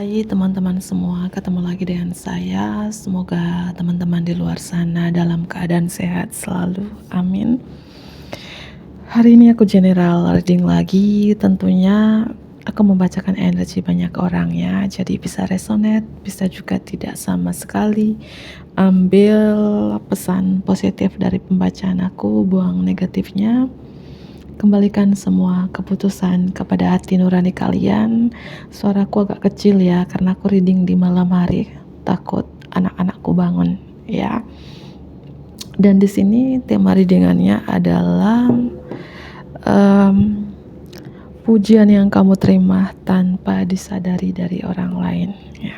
Hai teman-teman semua, ketemu lagi dengan saya. Semoga teman-teman di luar sana dalam keadaan sehat selalu. Amin. Hari ini aku general reading lagi. Tentunya aku membacakan energi banyak orang ya. Jadi bisa resonate, bisa juga tidak sama sekali. Ambil pesan positif dari pembacaan aku, buang negatifnya. Kembalikan semua keputusan kepada hati nurani kalian. Suaraku agak kecil ya, karena aku reading di malam hari. Takut anak-anakku bangun ya. Dan di sini tema readingannya adalah pujian yang kamu terima tanpa disadari dari orang lain ya.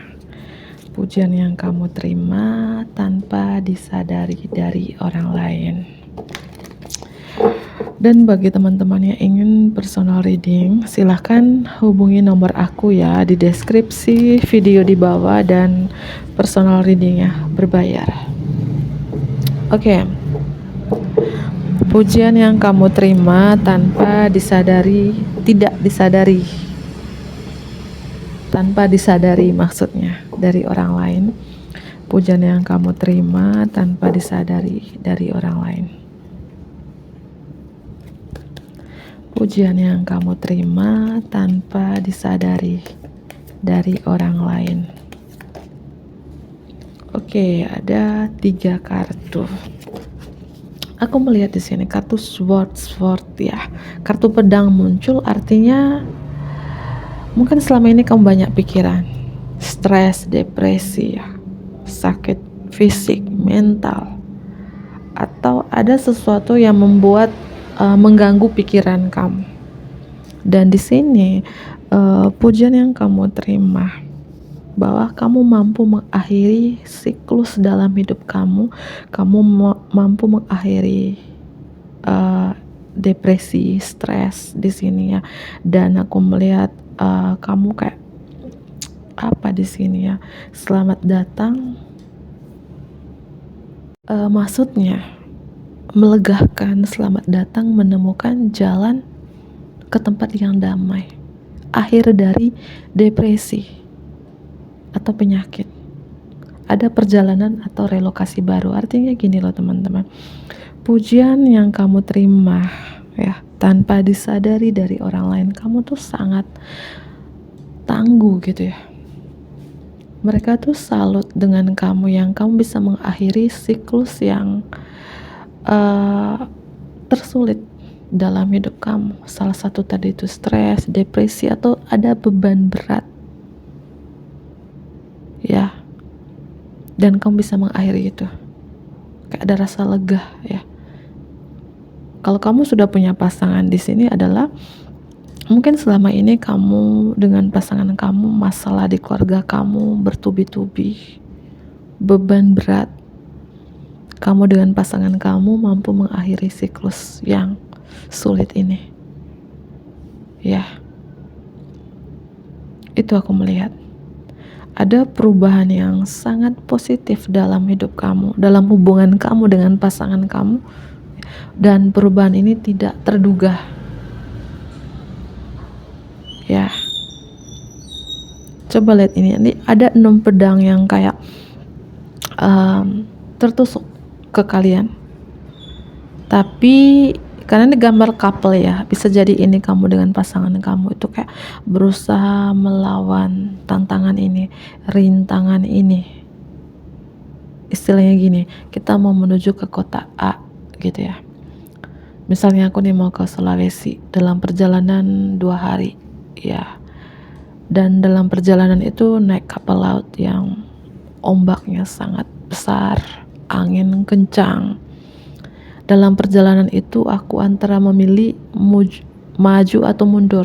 Pujian yang kamu terima tanpa disadari dari orang lain. Dan bagi teman-teman yang ingin personal reading, silahkan hubungi nomor aku ya di deskripsi video di bawah, dan personal readingnya berbayar. Oke. Pujian yang kamu terima tanpa disadari, tidak disadari, tanpa disadari maksudnya dari orang lain. Pujian yang kamu terima tanpa disadari dari orang lain. Pujian yang kamu terima tanpa disadari dari orang lain. Oke, ada 3 kartu. Aku melihat di sini kartu sword ya. Kartu pedang muncul, artinya mungkin selama ini kamu banyak pikiran, stres, depresi ya, sakit fisik, mental, atau ada sesuatu yang membuat mengganggu pikiran kamu. Dan di sini pujian yang kamu terima bahwa kamu mampu mengakhiri siklus dalam hidup kamu mampu mengakhiri depresi, stres di sini ya. Dan aku melihat kamu kayak apa di sini ya? Selamat datang. Maksudnya melegakan, selamat datang menemukan jalan ke tempat yang damai, akhir dari depresi atau penyakit. Ada perjalanan atau relokasi baru. Artinya gini loh teman-teman, pujian yang kamu terima ya tanpa disadari dari orang lain, kamu tuh sangat tangguh gitu ya. Mereka tuh salut dengan kamu yang kamu bisa mengakhiri siklus yang tersulit dalam hidup kamu. Salah satu tadi itu stres, depresi, atau ada beban berat ya, dan kamu bisa mengakhiri itu, kayak ada rasa lega ya. Kalau kamu sudah punya pasangan, di sini adalah mungkin selama ini kamu dengan pasangan kamu, masalah di keluarga kamu bertubi-tubi, beban berat. Kamu dengan pasangan kamu mampu mengakhiri siklus yang sulit ini ya. Itu aku melihat ada perubahan yang sangat positif dalam hidup kamu, dalam hubungan kamu dengan pasangan kamu, dan perubahan ini tidak terduga ya. Coba lihat ini ada 6 pedang yang kayak tertusuk ke kalian, tapi karena ini gambar couple ya, bisa jadi ini kamu dengan pasangan kamu itu kayak berusaha melawan tantangan ini, rintangan ini. Istilahnya gini, kita mau menuju ke kota A gitu ya. Misalnya aku nih mau ke Sulawesi, dalam perjalanan 2 hari ya. Dan dalam perjalanan itu naik kapal laut yang ombaknya sangat besar, angin kencang. Dalam perjalanan itu aku antara memilih maju atau mundur.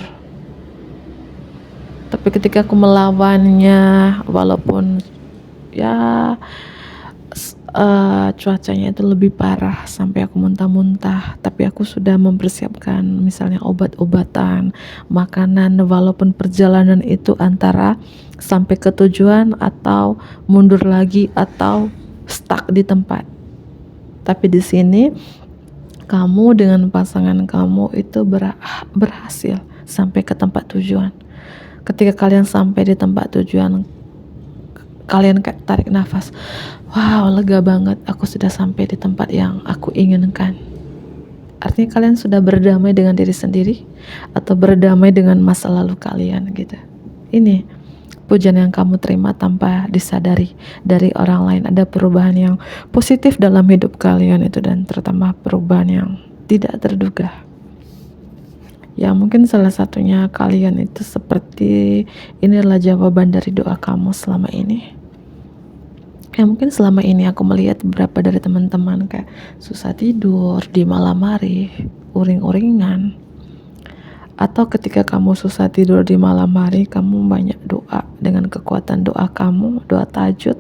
Tapi ketika aku melawannya, walaupun ya cuacanya itu lebih parah sampai aku muntah-muntah, tapi aku sudah mempersiapkan misalnya obat-obatan, makanan, walaupun perjalanan itu antara sampai ke tujuan atau mundur lagi atau stuck di tempat. Tapi di sini kamu dengan pasangan kamu itu berhasil sampai ke tempat tujuan. Ketika kalian sampai di tempat tujuan, kalian kayak tarik nafas, wow, lega banget, aku sudah sampai di tempat yang aku inginkan. Artinya kalian sudah berdamai dengan diri sendiri atau berdamai dengan masa lalu kalian gitu. Ini pujian yang kamu terima tanpa disadari dari orang lain. Ada perubahan yang positif dalam hidup kalian itu, dan terutama perubahan yang tidak terduga. Ya mungkin salah satunya kalian itu seperti ini adalah jawaban dari doa kamu selama ini. Ya mungkin selama ini aku melihat beberapa dari teman-teman kayak susah tidur di malam hari, uring-uringan. Atau ketika kamu susah tidur di malam hari, kamu banyak doa dengan kekuatan doa kamu, doa tahajud.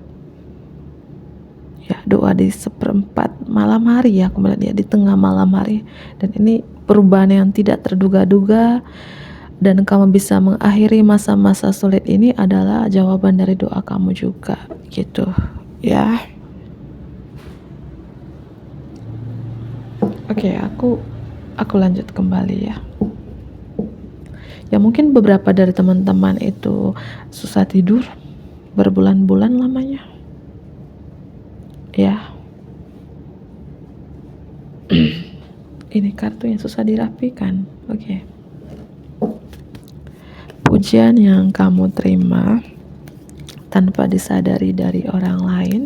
Ya doa di seperempat malam hari, ya aku melihat di tengah malam hari. Dan ini perubahan yang tidak terduga-duga, dan kamu bisa mengakhiri masa-masa sulit ini adalah jawaban dari doa kamu juga gitu ya. Oke, aku lanjut kembali ya. Ya mungkin beberapa dari teman-teman itu susah tidur berbulan-bulan lamanya ya. Ini kartu yang susah dirapikan. Oke. Pujian yang kamu terima tanpa disadari dari orang lain.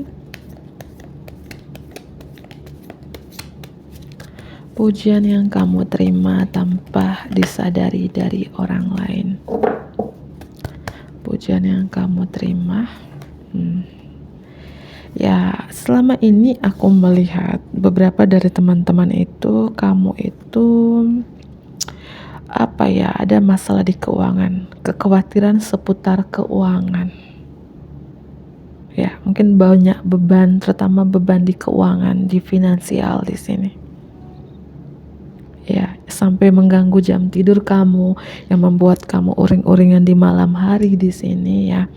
Pujian yang kamu terima tanpa disadari dari orang lain. Pujian yang kamu terima. Ya, selama ini aku melihat beberapa dari teman-teman itu, kamu itu ada masalah di keuangan, kekhawatiran seputar keuangan. Ya, mungkin banyak beban, terutama beban di keuangan, di finansial di sini. Ya, sampai mengganggu jam tidur kamu, yang membuat kamu uring-uringan di malam hari di sini ya.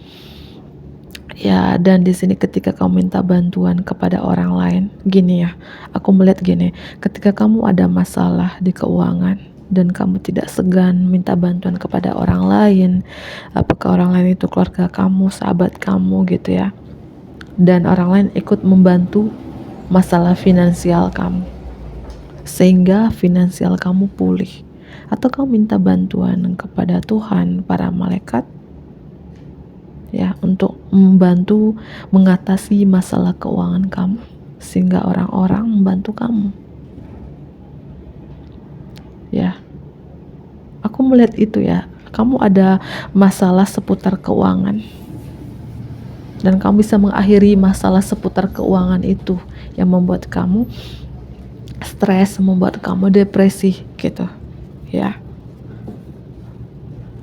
Ya, dan di sini ketika kamu minta bantuan kepada orang lain, gini ya, aku melihat gini, ketika kamu ada masalah di keuangan dan kamu tidak segan minta bantuan kepada orang lain, apakah orang lain itu keluarga kamu, sahabat kamu gitu ya, dan orang lain ikut membantu masalah finansial kamu, sehingga finansial kamu pulih, atau kamu minta bantuan kepada Tuhan, para malaikat, ya, untuk membantu mengatasi masalah keuangan kamu, sehingga orang-orang membantu kamu. Ya, aku melihat itu ya, kamu ada masalah seputar keuangan, dan kamu bisa mengakhiri masalah seputar keuangan itu yang membuat kamu stres, membuat kamu depresi gitu ya.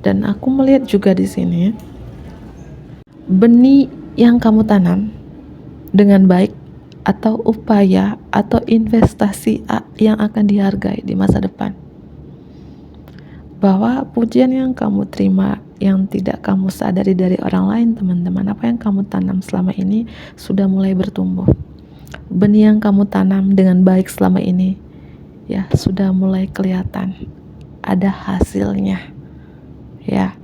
Dan aku melihat juga di sini benih yang kamu tanam dengan baik, atau upaya atau investasi yang akan dihargai di masa depan. Bahwa pujian yang kamu terima yang tidak kamu sadari dari orang lain, teman-teman, apa yang kamu tanam selama ini sudah mulai bertumbuh. Benih yang kamu tanam dengan baik selama ini ya sudah mulai kelihatan ada hasilnya ya,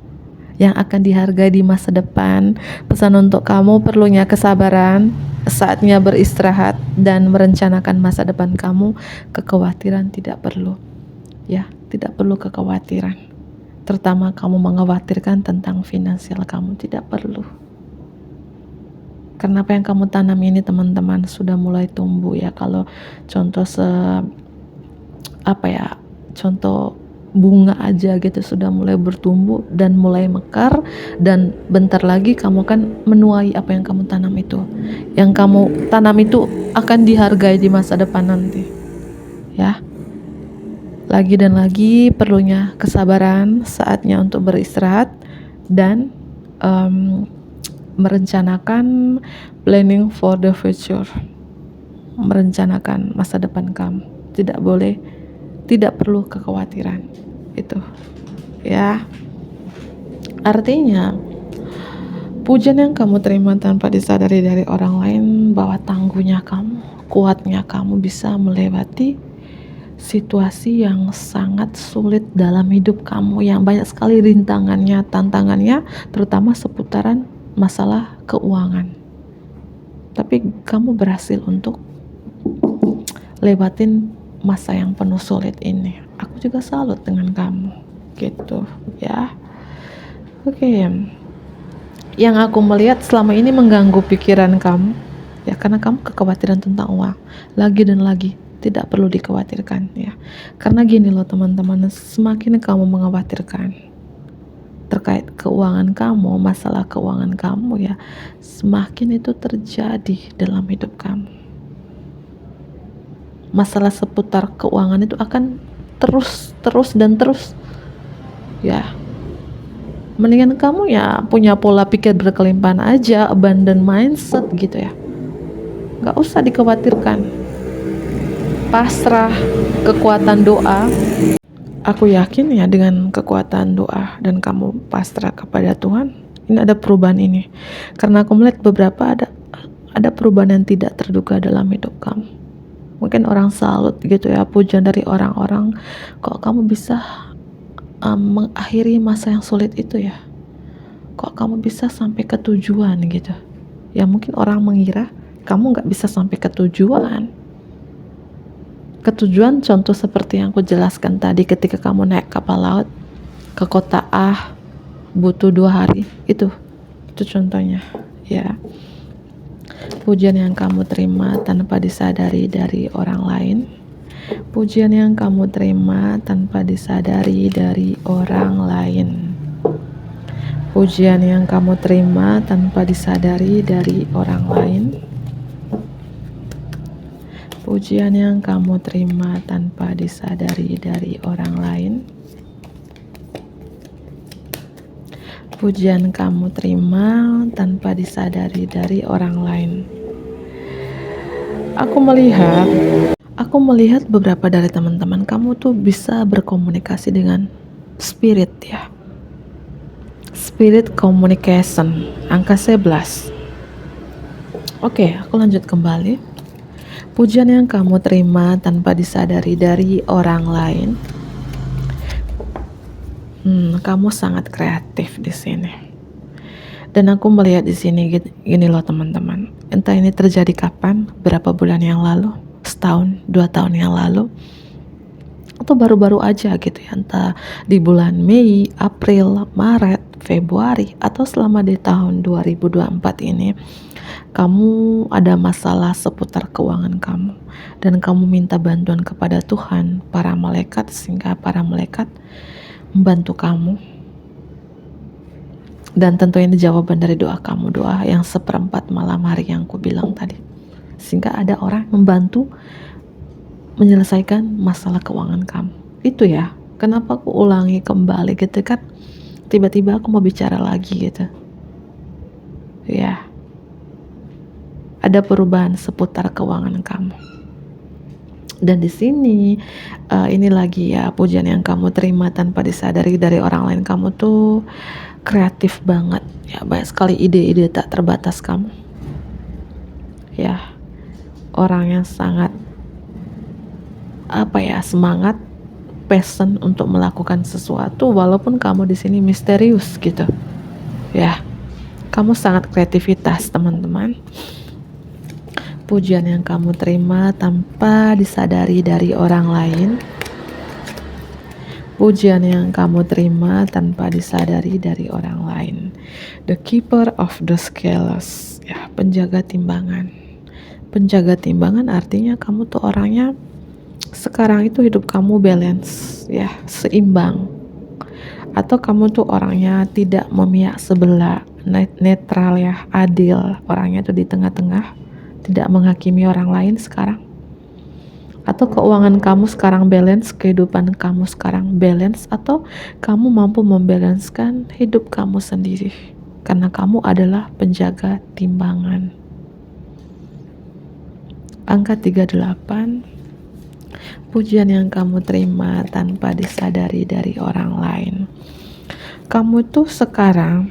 yang akan dihargai di masa depan. Pesan untuk kamu, perlunya kesabaran, saatnya beristirahat dan merencanakan masa depan kamu. Kekhawatiran tidak perlu ya, tidak perlu kekhawatiran, terutama kamu mengkhawatirkan tentang finansial kamu, tidak perlu. Karena apa yang kamu tanam ini, teman-teman, sudah mulai tumbuh ya. Kalau contoh contoh bunga aja gitu, sudah mulai bertumbuh dan mulai mekar, dan bentar lagi kamu akan menuai apa yang kamu tanam itu. Yang kamu tanam itu akan dihargai di masa depan nanti ya. Lagi dan lagi perlunya kesabaran, saatnya untuk beristirahat dan merencanakan, planning for the future, merencanakan masa depan kamu. Tidak perlu kekhawatiran itu ya. Artinya pujian yang kamu terima tanpa disadari dari orang lain, bahwa tangguhnya kamu, kuatnya kamu bisa melewati situasi yang sangat sulit dalam hidup kamu, yang banyak sekali rintangannya, tantangannya, terutama seputaran masalah keuangan. Tapi kamu berhasil untuk lewatin masa yang penuh sulit ini. Aku juga salut dengan kamu, gitu ya. Oke. Yang aku melihat selama ini mengganggu pikiran kamu, ya karena kamu kekhawatiran tentang uang, lagi dan lagi. Tidak perlu dikhawatirkan ya. Karena gini loh teman-teman, semakin kamu mengkhawatirkan terkait keuangan kamu, masalah keuangan kamu ya, semakin itu terjadi dalam hidup kamu. Masalah seputar keuangan itu akan terus ya. Mendingan kamu ya punya pola pikir berkelimpahan aja, abundant mindset gitu ya. Gak usah dikhawatirkan. Pasrah, kekuatan doa. Aku yakin ya dengan kekuatan doa dan kamu pasrah kepada Tuhan, ini ada perubahan ini. Karena aku melihat beberapa ada perubahan yang tidak terduga dalam hidup kamu. Mungkin orang salut gitu ya, pujian dari orang-orang, kok kamu bisa mengakhiri masa yang sulit itu ya, kok kamu bisa sampai ke tujuan gitu ya. Mungkin orang mengira kamu gak bisa sampai ke tujuan. Ketujuan contoh seperti yang aku jelaskan tadi, ketika kamu naik kapal laut ke kota A butuh 2 hari, itu contohnya ya. Pujian yang kamu terima tanpa disadari dari orang lain, pujian yang kamu terima tanpa disadari dari orang lain, pujian yang kamu terima tanpa disadari dari orang lain, pujian yang kamu terima tanpa disadari dari orang lain, pujian kamu terima tanpa disadari dari orang lain. Aku melihat beberapa dari teman-teman kamu tuh bisa berkomunikasi dengan spirit ya. Spirit communication, angka 11. Oke, aku lanjut kembali. Pujian yang kamu terima tanpa disadari dari orang lain. Kamu sangat kreatif di sini. Dan aku melihat di sini gini loh teman-teman. Entah ini terjadi kapan, berapa bulan yang lalu, setahun, 2 tahun yang lalu, atau baru-baru aja gitu ya, entah di bulan Mei, April, Maret, Februari, atau selama di tahun 2024 ini. Kamu ada masalah seputar keuangan kamu dan kamu minta bantuan kepada Tuhan, para malaikat, sehingga para malaikat membantu kamu. Dan tentu ini jawaban dari doa kamu, doa yang 1/4 malam hari yang aku bilang tadi, sehingga ada orang membantu menyelesaikan masalah keuangan kamu. Itu ya, kenapa aku ulangi kembali gitu kan, tiba-tiba aku mau bicara lagi gitu ya. Ada perubahan seputar keuangan kamu. Dan di sini ini lagi ya, pujian yang kamu terima tanpa disadari dari orang lain. Kamu tuh kreatif banget ya, banyak sekali ide-ide tak terbatas kamu ya. Orang yang sangat semangat, passion untuk melakukan sesuatu, walaupun kamu di sini misterius gitu ya. Kamu sangat kreativitas teman-teman. Pujian yang kamu terima tanpa disadari dari orang lain, pujian yang kamu terima tanpa disadari dari orang lain. The keeper of the scales ya, penjaga timbangan. Penjaga timbangan artinya kamu tuh orangnya sekarang itu hidup kamu balance ya, seimbang. Atau kamu tuh orangnya tidak memihak sebelah, netral ya, adil. Orangnya tuh di tengah-tengah, tidak menghakimi orang lain sekarang. Atau keuangan kamu sekarang balance, kehidupan kamu sekarang balance, atau kamu mampu membalanskan hidup kamu sendiri karena kamu adalah penjaga timbangan. Angka 38. Pujian yang kamu terima tanpa disadari dari orang lain. Kamu tuh sekarang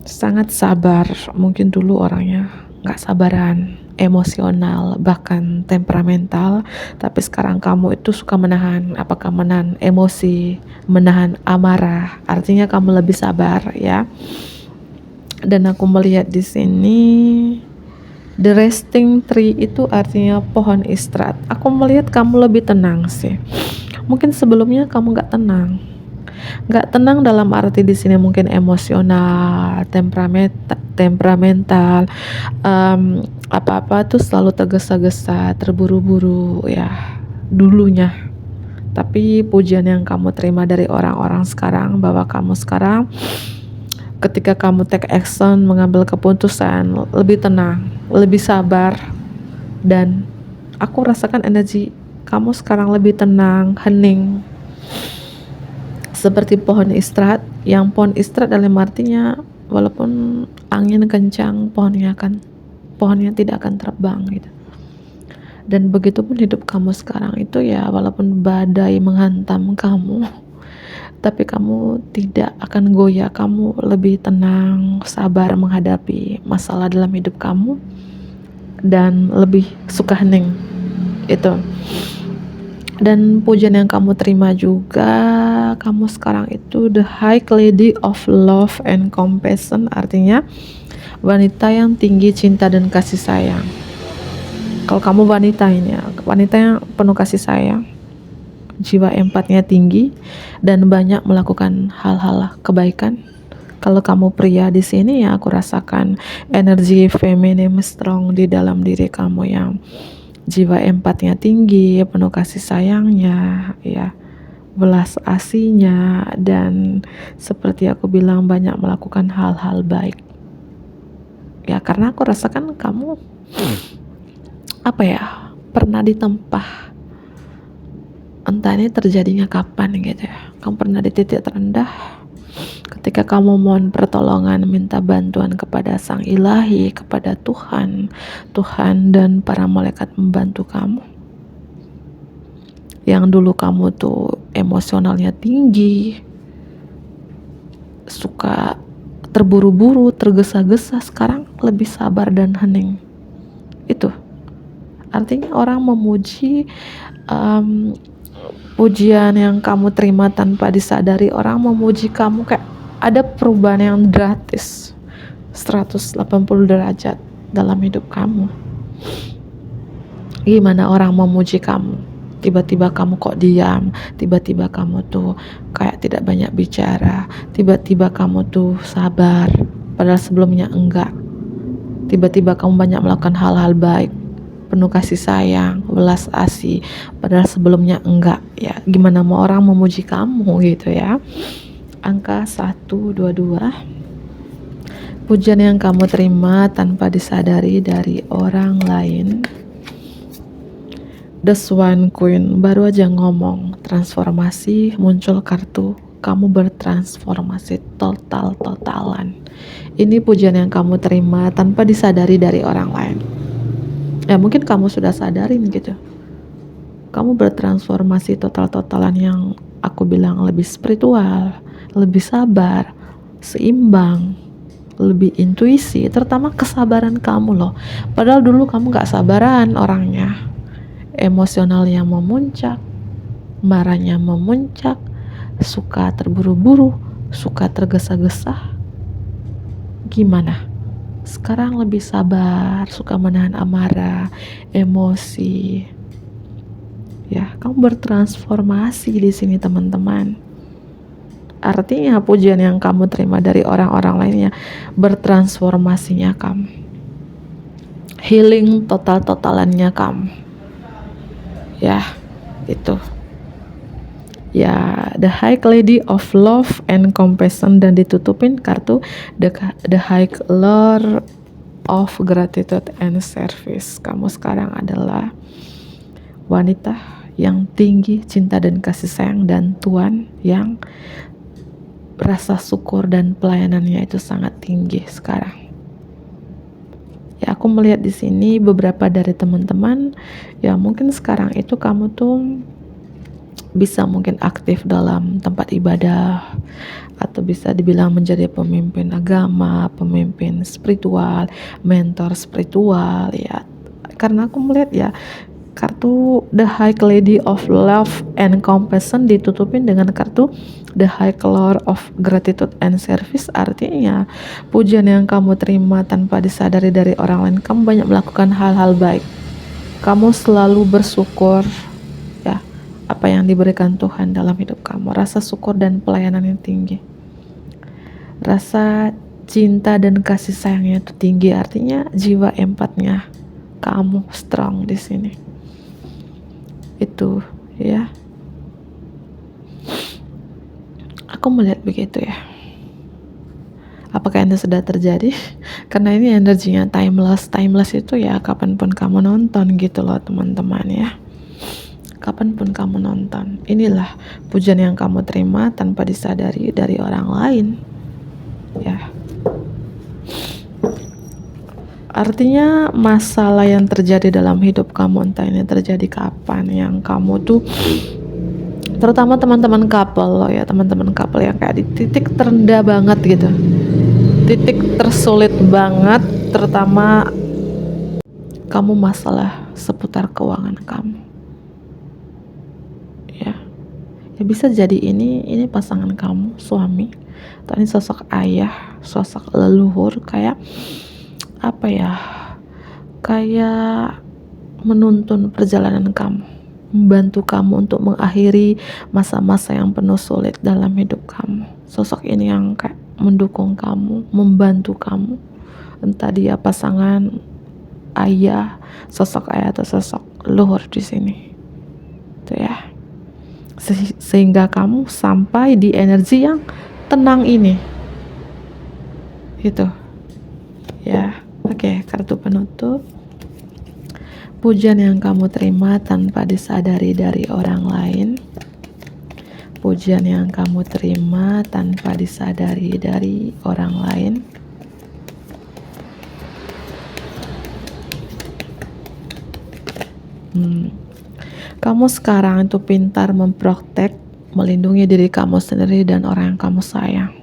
sangat sabar. Mungkin dulu orangnya gak sabaran, emosional, bahkan temperamental, tapi sekarang kamu itu suka menahan, apakah menahan emosi, menahan amarah, artinya kamu lebih sabar ya. Dan aku melihat di sini the resting tree itu artinya pohon istirahat. Aku melihat kamu lebih tenang sih. Mungkin sebelumnya kamu nggak tenang dalam arti di sini mungkin emosional, temperamental, apa-apa tuh selalu tergesa-gesa, terburu-buru ya dulunya. Tapi pujian yang kamu terima dari orang-orang sekarang bahwa kamu sekarang ketika kamu take action, mengambil keputusan, lebih tenang, lebih sabar, dan aku rasakan energi kamu sekarang lebih tenang, hening, seperti pohon istirahat. Yang pohon istirahat dalam artinya walaupun angin kencang, pohonnya tidak akan terbang gitu. Dan begitupun hidup kamu sekarang itu ya, walaupun badai menghantam kamu, tapi kamu tidak akan goyah. Kamu lebih tenang, sabar menghadapi masalah dalam hidup kamu, dan lebih suka hening itu. Dan pujian yang kamu terima juga, kamu sekarang itu the high lady of love and compassion, artinya wanita yang tinggi cinta dan kasih sayang. Kalau kamu wanita ini ya, wanita yang penuh kasih sayang, jiwa empatnya tinggi dan banyak melakukan hal-hal kebaikan. Kalau kamu pria di sini ya, aku rasakan energi feminim strong di dalam diri kamu yang jiwa empatnya tinggi, penuh kasih sayangnya, ya, belas asihnya, dan seperti aku bilang banyak melakukan hal-hal baik. Ya, karena aku rasakan kamu pernah ditempah, entah ini terjadinya kapan gitu ya. Kamu pernah di titik terendah ketika kamu mohon pertolongan, minta bantuan kepada Sang Ilahi, kepada Tuhan dan para malaikat membantu kamu. Yang dulu kamu tuh emosionalnya tinggi, suka terburu-buru, tergesa-gesa, sekarang lebih sabar dan hening. Itu artinya orang memuji, pujian yang kamu terima tanpa disadari, orang memuji kamu kayak ada perubahan yang drastis 180 derajat dalam hidup kamu. Gimana orang memuji kamu, tiba-tiba kamu kok diam, tiba-tiba kamu tuh kayak tidak banyak bicara, tiba-tiba kamu tuh sabar padahal sebelumnya enggak, tiba-tiba kamu banyak melakukan hal-hal baik, penuh kasih sayang, belas asih padahal sebelumnya enggak ya. Gimana mau orang memuji kamu gitu ya. Angka 122, pujian yang kamu terima tanpa disadari dari orang lain. The Swan Queen, baru aja ngomong transformasi, muncul kartu kamu bertransformasi totalan. Ini pujian yang kamu terima tanpa disadari dari orang lain. Ya mungkin kamu sudah sadarin gitu, kamu bertransformasi totalan yang aku bilang lebih spiritual, lebih sabar, seimbang, lebih intuisi, terutama kesabaran kamu loh. Padahal dulu kamu gak sabaran orangnya, emosionalnya memuncak, marahnya memuncak, suka terburu-buru, suka tergesa-gesa. Gimana? Sekarang lebih sabar, suka menahan amarah, emosi. Ya, kamu bertransformasi di sini teman-teman. Artinya pujian yang kamu terima dari orang-orang lainnya, bertransformasinya kamu, healing totalannya kamu. Ya, itu. Ya, the high lady of love and compassion, dan ditutupin kartu the high lord of gratitude and service. Kamu sekarang adalah wanita yang tinggi cinta dan kasih sayang, dan Tuhan yang rasa syukur dan pelayanannya itu sangat tinggi sekarang. Ya, aku melihat di sini beberapa dari teman-teman ya, mungkin sekarang itu kamu tuh bisa mungkin aktif dalam tempat ibadah, atau bisa dibilang menjadi pemimpin agama, pemimpin spiritual, mentor spiritual ya, Karena aku melihat ya, kartu The High Lady of Love and Compassion ditutupin dengan kartu The High Lord of Gratitude and Service. Artinya pujian yang kamu terima tanpa disadari dari orang lain, kamu banyak melakukan hal-hal baik, kamu selalu bersyukur ya apa yang diberikan Tuhan dalam hidup kamu. Rasa syukur dan pelayanan yang tinggi, rasa cinta dan kasih sayangnya itu tinggi. Artinya jiwa empatnya kamu strong di sini. Itu ya, aku melihat begitu ya. Apakah ini sudah terjadi? Karena ini energinya timeless. Timeless itu ya kapanpun kamu nonton gitu loh teman-teman ya. Kapanpun kamu nonton, inilah pujian yang kamu terima tanpa disadari dari orang lain ya. Artinya masalah yang terjadi dalam hidup kamu, entah ini terjadi kapan, yang kamu tuh, terutama teman-teman couple loh ya, teman-teman couple yang kayak di titik terendah banget gitu, titik tersulit banget, terutama kamu masalah seputar keuangan kamu ya. Ya bisa jadi ini pasangan kamu, suami, atau ini sosok ayah, sosok leluhur, kayak apa ya, kayak menuntun perjalanan kamu, membantu kamu untuk mengakhiri masa-masa yang penuh sulit dalam hidup kamu. Sosok ini yang kayak mendukung kamu, membantu kamu, entah dia pasangan, ayah, sosok ayah atau sosok leluhur di sini itu ya. Sehingga kamu sampai di energi yang tenang ini gitu ya. Oke, kartu penutup. Pujian yang kamu terima tanpa disadari dari orang lain. Pujian yang kamu terima tanpa disadari dari orang lain. Kamu sekarang itu pintar memprotek, melindungi diri kamu sendiri dan orang yang kamu sayang.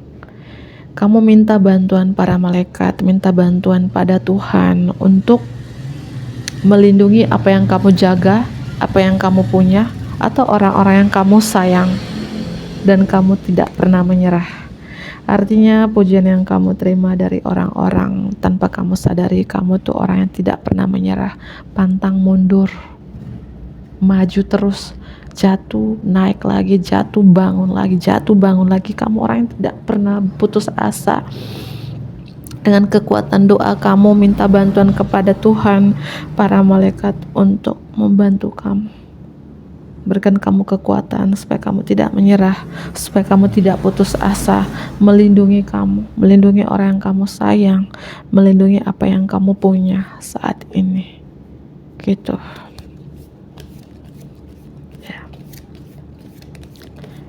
Kamu minta bantuan para malaikat, minta bantuan pada Tuhan untuk melindungi apa yang kamu jaga, apa yang kamu punya, atau orang-orang yang kamu sayang, dan kamu tidak pernah menyerah. Artinya pujian yang kamu terima dari orang-orang tanpa kamu sadari, kamu tuh orang yang tidak pernah menyerah, pantang mundur, maju terus, jatuh, naik lagi, jatuh, bangun lagi, jatuh, bangun lagi. Kamu orang yang tidak pernah putus asa. Dengan kekuatan doa kamu minta bantuan kepada Tuhan, para malaikat untuk membantu kamu, berikan kamu kekuatan supaya kamu tidak menyerah, supaya kamu tidak putus asa, melindungi kamu, melindungi orang yang kamu sayang, melindungi apa yang kamu punya saat ini gitu.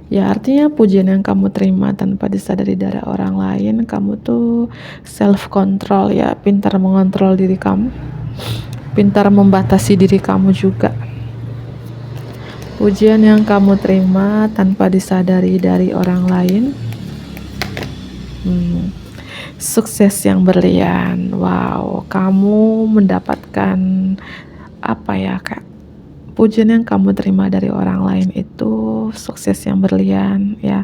Ya, artinya pujian yang kamu terima tanpa disadari dari orang lain, kamu tuh self control ya, pintar mengontrol diri kamu, pintar membatasi diri kamu juga. Pujian yang kamu terima tanpa disadari dari orang lain. Sukses yang berlian. Wow, kamu mendapatkan apa ya, Kak? Pujian yang kamu terima dari orang lain itu sukses yang berlian ya.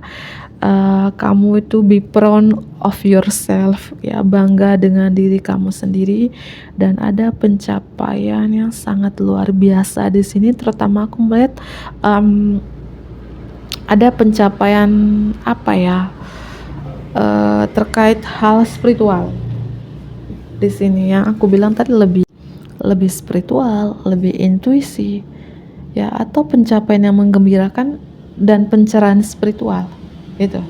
Kamu itu be proud of yourself ya, bangga dengan diri kamu sendiri, dan ada pencapaian yang sangat luar biasa di sini. Terutama aku melihat ada pencapaian apa ya, terkait hal spiritual di sini yang aku bilang tadi, lebih spiritual, lebih intuisi ya, atau pencapaian yang menggembirakan dan pencerahan spiritual gitu.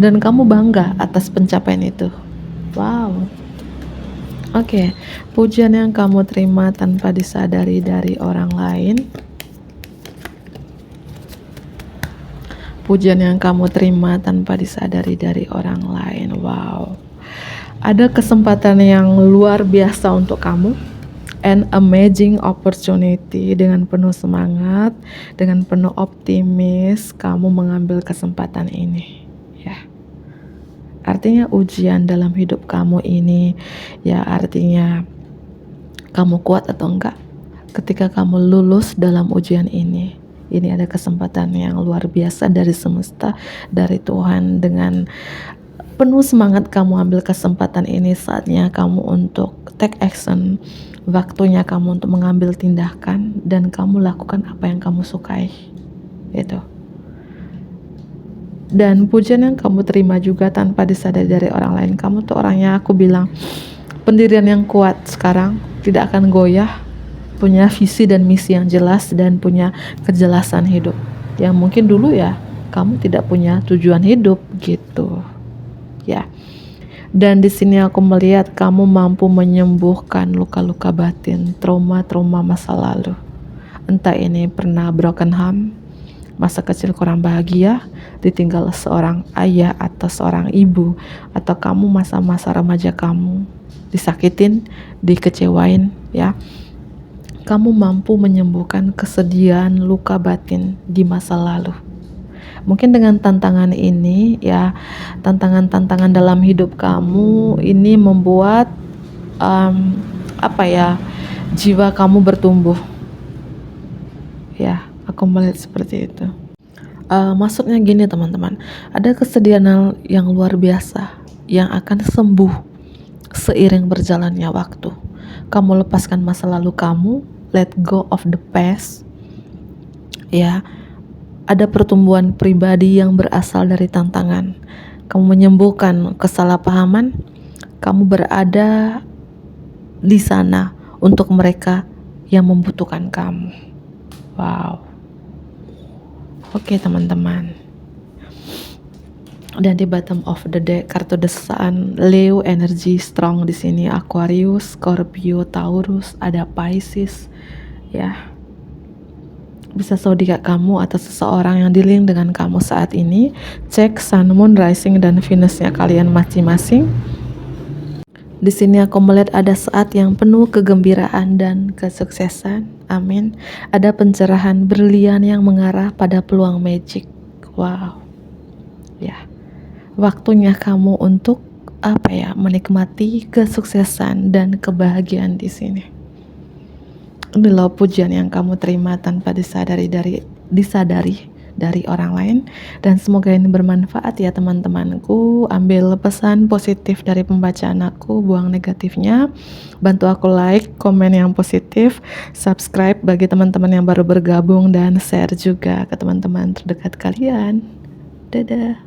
Dan kamu bangga atas pencapaian itu. Wow. Oke, pujian yang kamu terima tanpa disadari dari orang lain. Pujian yang kamu terima tanpa disadari dari orang lain. Wow. Ada kesempatan yang luar biasa untuk kamu, an amazing opportunity. Dengan penuh semangat, dengan penuh optimis, kamu mengambil kesempatan ini ya. Artinya ujian dalam hidup kamu ini ya, artinya kamu kuat atau enggak. Ketika kamu lulus dalam ujian ini ada kesempatan yang luar biasa dari semesta, dari Tuhan. Dengan penuh semangat kamu ambil kesempatan ini, saatnya kamu untuk take action, waktunya kamu untuk mengambil tindakan dan kamu lakukan apa yang kamu sukai. Itu. Dan pujian yang kamu terima juga tanpa disadari dari orang lain. Kamu tuh orangnya, aku bilang, pendirian yang kuat sekarang, tidak akan goyah, punya visi dan misi yang jelas dan punya kejelasan hidup. Yang mungkin dulu ya kamu tidak punya tujuan hidup gitu. Ya. Dan di sini aku melihat kamu mampu menyembuhkan luka-luka batin, trauma-trauma masa lalu. Entah ini pernah broken home, masa kecil kurang bahagia, ditinggal seorang ayah atau seorang ibu, atau kamu masa-masa remaja kamu disakitin, dikecewain, ya. Kamu mampu menyembuhkan kesedihan, luka batin di masa lalu. Mungkin dengan tantangan ini, ya, tantangan-tantangan dalam hidup kamu ini membuat jiwa kamu bertumbuh. Ya, aku melihat seperti itu. Maksudnya gini teman-teman, ada kesedihan yang luar biasa yang akan sembuh seiring berjalannya waktu. Kamu lepaskan masa lalu kamu, let go of the past. Ya, ada pertumbuhan pribadi yang berasal dari tantangan. Kamu menyembuhkan kesalahpahaman, kamu berada di sana untuk mereka yang membutuhkan kamu. Wow. Oke teman-teman. Dan di bottom of the deck, kartu The Sun, Leo energy strong di sini, Aquarius, Scorpio, Taurus, ada Pisces, ya. Bisa zodiak kamu atau seseorang yang dealing dengan kamu saat ini. Cek Sun, Moon, Rising dan Venusnya kalian masing-masing. Di sini aku melihat ada saat yang penuh kegembiraan dan kesuksesan. Amin. Ada pencerahan berlian yang mengarah pada peluang magic. Wow. Ya. Waktunya kamu untuk menikmati kesuksesan dan kebahagiaan di sini. Ini loh pujian yang kamu terima tanpa disadari dari orang lain. Dan semoga ini bermanfaat ya teman-temanku. Ambil pesan positif dari pembacaan aku, buang negatifnya. Bantu aku like, komen yang positif, subscribe bagi teman-teman yang baru bergabung, dan share juga ke teman-teman terdekat kalian. Dadah.